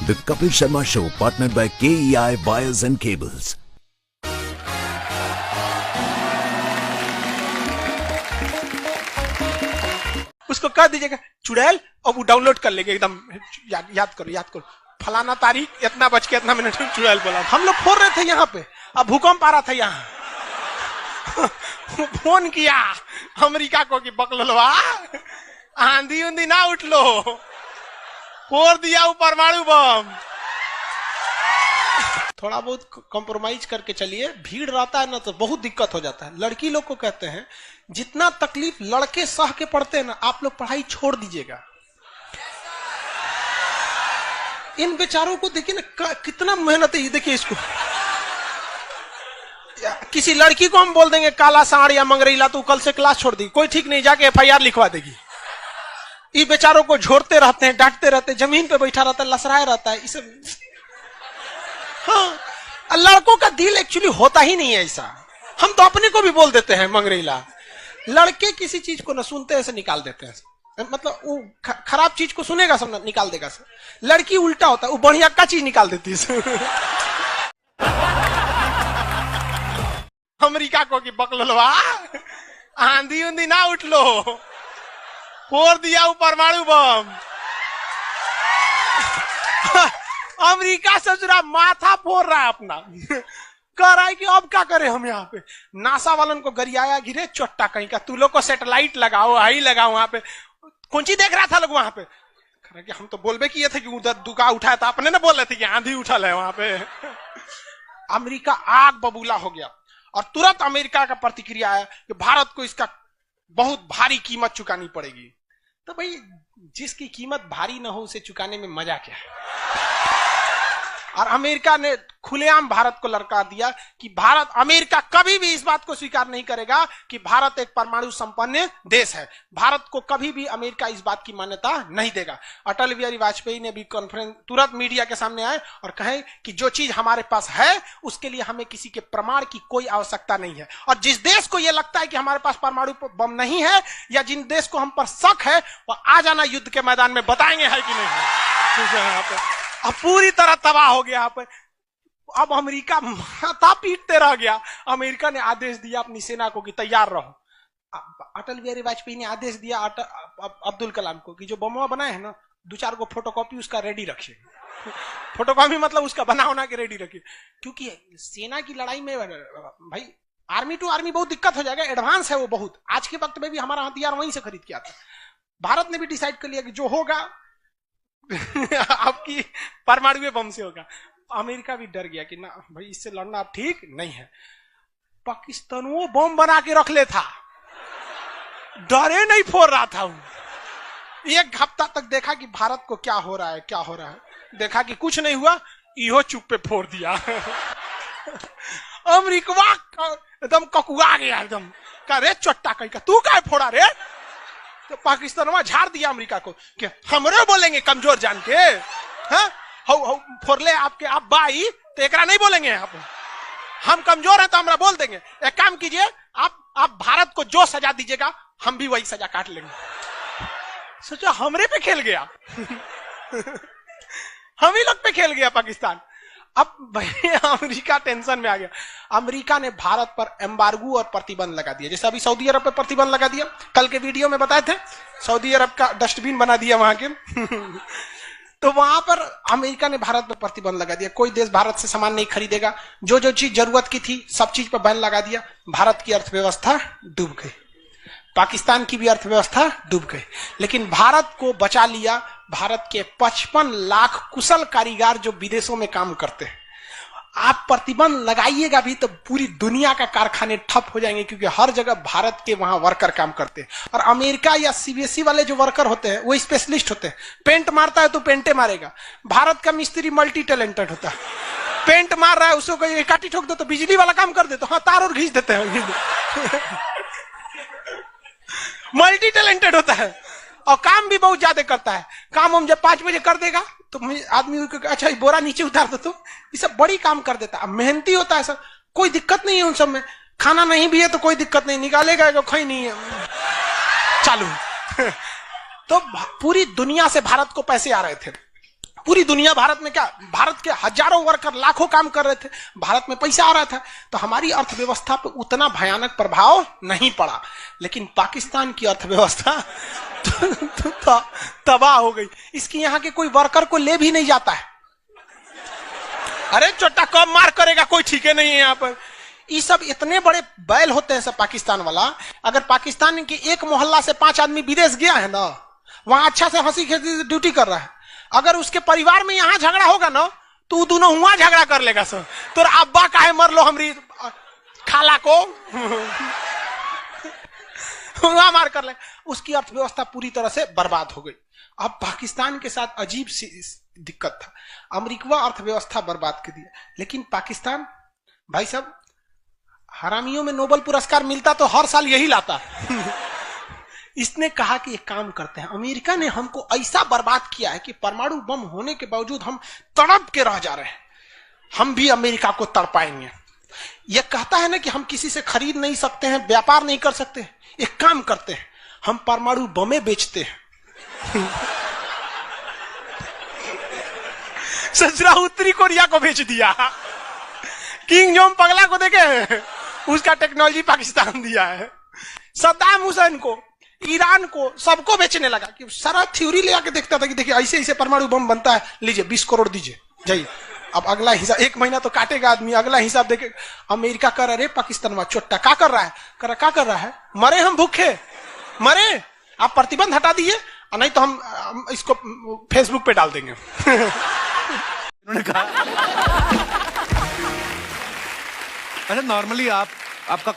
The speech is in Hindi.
The Kapil Sharma Show, partnered by KEI Wires and Cables. उसको कह दीजिएगा चुड़ैल, अब वो डाउनलोड कर लेंगे एकदम। याद करो फलाना तारीख इतना बज के इतना मिनट में चुड़ैल बोला। हम लोग फोड़ रहे थे यहाँ पे, अब भूकंप आ रहा था यहाँ। फोन किया अमेरिका को कि बकलवा आंधी उंधी ना उठ लो, फोड़ दिया वो परमाणु बम। थोड़ा बहुत कॉम्प्रोमाइज करके चलिए, भीड़ रहता है ना तो बहुत दिक्कत हो जाता है। लड़की लोग को कहते हैं जितना तकलीफ लड़के सह के पढ़ते हैं ना, आप लोग पढ़ाई छोड़ दीजिएगा। इन बेचारों को देखिए ना कितना मेहनत है। देखिए इसको, किसी लड़की को हम बोल देंगे काला सांड या मंगरैला तो कल से क्लास छोड़ दी, कोई ठीक नहीं, जाके FIR लिखवा देगी। ये बेचारों को झोरते रहते हैं, डांटते रहते हैं, जमीन पे बैठा रहता है, लसराया रहता है। इसे हाँ, लड़कों का दिल एक्चुअली होता ही नहीं है ऐसा। हम तो अपने को भी बोल देते हैं मंगरैला। लड़के किसी चीज को न सुनते ऐसे निकाल देते हैं, मतलब वो खराब चीज को सुनेगा सब निकाल देगा। लड़की उल्टा होता है, वो बढ़िया का चीज निकाल देती है। अमेरिका को कि बकलवा आंधी उंधी ना उठ लो, फोड़ दिया वो परमाणु बम। अमेरिका से जरा माथा फोड़ रहा है अपना, कह रहा है कि अब क्या करें हम यहाँ पे। नासा वालन को गरियाया गिरे चोट्टा कहीं का, तू लोग को सैटेलाइट लगाओ, आई लगाओ वहां पे। कौन सी देख रहा था लोग वहां पे? कह रहे कि हम तो बोलबे किए थे कि उधर दुका उठाया था, अपने ना बोल रहे थे कि आंधी उठल है वहां पे। अमेरिका आग बबूला हो गया और तुरंत अमेरिका का प्रतिक्रिया आया कि भारत को इसका बहुत भारी कीमत चुकानी पड़ेगी। तो भाई जिसकी कीमत भारी ना हो उसे चुकाने में मजा क्या है। और अमेरिका ने खुलेआम भारत को ललकार दिया कि अमेरिका कभी भी इस बात को स्वीकार नहीं करेगा कि भारत एक परमाणु संपन्न देश है। भारत को कभी भी अमेरिका इस बात की मान्यता नहीं देगा। अटल बिहारी वाजपेयी ने भी कॉन्फ्रेंस तुरंत मीडिया के सामने आए और कहे कि जो चीज हमारे पास है उसके लिए हमें किसी के प्रमाण की कोई आवश्यकता नहीं है। और जिस देश को यह लगता है कि हमारे पास परमाणु बम नहीं है या जिन देश को हम पर शक है वह आ जाना युद्ध के मैदान में, बताएंगे है कि नहीं। अब पूरी तरह तबाह हो गया यहाँ पे। अब अमेरिका माथा पीटते रह गया। अमेरिका ने आदेश दिया अपनी सेना को कि तैयार रहो। अटल बिहारी वाजपेयी ने आदेश दिया अब्दुल कलाम को कि जो बम बनाए हैं ना, 2-4 को फोटोकॉपी उसका रेडी रखिए। फोटोकॉपी मतलब उसका बना के रेडी रखिए, क्योंकि सेना की लड़ाई में भाई आर्मी टू आर्मी बहुत दिक्कत हो जाएगा। एडवांस है वो बहुत। आज के वक्त में भी हमारा हथियार वहीं से खरीद के आता। भारत ने भी डिसाइड कर लिया कि जो होगा आपकी परमाणु बम से होगा। अमेरिका भी डर गया कि ना भाई इससे लड़ना अब ठीक नहीं है। पाकिस्तान वो बम बना के रख ले था, डरे नहीं फोड़ रहा था। एक हफ्ता तक देखा कि भारत को क्या हो रहा है, देखा कि कुछ नहीं हुआ, इहो चुप पे फोड़ दिया। अमेरिका एकदम ककुआ गया, एकदम कह रे चट्टा कहीं का तू क्या फोड़ा रे। तो पाकिस्तान वहां झाड़ दिया अमेरिका को कि हमरे बोलेंगे कमजोर जान के। हाँ फोड़ले आपके आप बाई तो एकरा नहीं बोलेंगे, आप हम कमजोर हैं तो हमरा बोल देंगे। एक काम कीजिए, आप भारत को जो सजा दीजिएगा हम भी वही सजा काट लेंगे। सोचो हमरे पे खेल गया। हम ही लोग पे खेल गया पाकिस्तान। अब भाई अमेरिका टेंशन में आ गया। अमेरिका ने भारत पर एम्बार्गो और प्रतिबंध लगा दिया, जैसे अभी सऊदी अरब पे प्रतिबंध लगा दिया। कल के वीडियो में बताए थे, सऊदी अरब का डस्टबिन बना दिया वहां के। तो वहां पर अमेरिका ने भारत पर प्रतिबंध लगा दिया। कोई देश भारत से सामान नहीं खरीदेगा। जो चीज जरूरत की थी सब चीज पर बैन लगा दिया। भारत की अर्थव्यवस्था डूब गई, पाकिस्तान की भी अर्थव्यवस्था डूब गई, लेकिन भारत को बचा लिया भारत के 55 लाख कुशल कारीगर जो विदेशों में काम करते हैं। आप प्रतिबंध लगाइएगा भी तो पूरी दुनिया का कारखाने ठप हो जाएंगे, क्योंकि हर जगह भारत के वहां वर्कर काम करते हैं। और अमेरिका या CBSE वाले जो वर्कर होते हैं वो स्पेशलिस्ट होते हैं। पेंट मारता है तो पेंटे मारेगा। भारत का मिस्त्री मल्टी टैलेंटेड होता है। पेंट मार रहा है उसको कोई काटी ठोक दो तो बिजली वाला काम कर दे, तो हाँ तार और घींच देते हैं। मल्टी टैलेंटेड होता है और काम भी बहुत ज्यादा करता है। काम हम जब 5 बजे कर देगा तो आदमी अच्छा बोरा नीचे उतार दो, तो ये सब बड़ी काम कर देता है। मेहनती होता है सर, कोई दिक्कत नहीं है उन सब में। खाना नहीं भी है तो कोई दिक्कत नहीं, निकालेगा जो खाई नहीं है चालू। तो पूरी दुनिया से भारत को पैसे आ रहे थे। पूरी दुनिया भारत में क्या, भारत के हजारों वर्कर लाखों काम कर रहे थे, भारत में पैसा आ रहा था, तो हमारी अर्थव्यवस्था पे उतना भयानक प्रभाव नहीं पड़ा। लेकिन पाकिस्तान की अर्थव्यवस्था तबाह हो गई। इसकी यहां के कोई वर्कर को ले भी नहीं जाता है। अरे चोटा कब मार करेगा कोई ठीक है नहीं है यहाँ पर। ये सब इतने बड़े बैल होते हैं सब पाकिस्तान वाला। अगर पाकिस्तान के एक मोहल्ला से 5 आदमी विदेश गया है ना, वहां अच्छा से हंसी खेसी से ड्यूटी कर रहा है, अगर उसके परिवार में यहां झगड़ा होगा ना तो दोनों वहां झगड़ा कर लेगा सर। तो अब्बा काहे मर लो हमरी खाला को वहां मार कर ले। उसकी अर्थव्यवस्था पूरी तरह से बर्बाद हो गई। अब पाकिस्तान के साथ अजीब सी दिक्कत था, अमेरिका अर्थव्यवस्था बर्बाद कर दिया। लेकिन पाकिस्तान भाई साहब, हरामियों में नोबेल पुरस्कार मिलता तो हर साल यही लाता। इसने कहा कि एक काम करते हैं, अमेरिका ने हमको ऐसा बर्बाद किया है कि परमाणु बम होने के बावजूद हम तड़प के रह जा रहे हैं, हम भी अमेरिका को तड़पाएंगे। यह कहता है ना कि हम किसी से खरीद नहीं सकते हैं, व्यापार नहीं कर सकते, एक काम करते हैं, हम परमाणु बमे बेचते हैं। ससुरा उत्तरी कोरिया को बेच दिया। किंग जोम पगला को देखे, उसका टेक्नोलॉजी पाकिस्तान दिया है। सद्दाम हुसैन को, ईरान को, सबको बेचने लगा कि सारा थ्योरी ले आके देखता था कि देखिए ऐसे ऐसे परमाणु बम बनता है, लीजिए 20 करोड़ दीजिए जाइए। अब अगला हिसाब 1 महीना तो काटेगा आदमी, अगला हिसाब देखे। अमेरिका कर रहा है पाकिस्तान में चोट्टा क्या कर रहा है, क्या कर रहा है, मरे हम भूखे मरे, आप प्रतिबंध हटा दीजिए नहीं तो हम इसको फेसबुक पे डाल देंगे। उन्होंने कहा अच्छा नॉर्मली आपका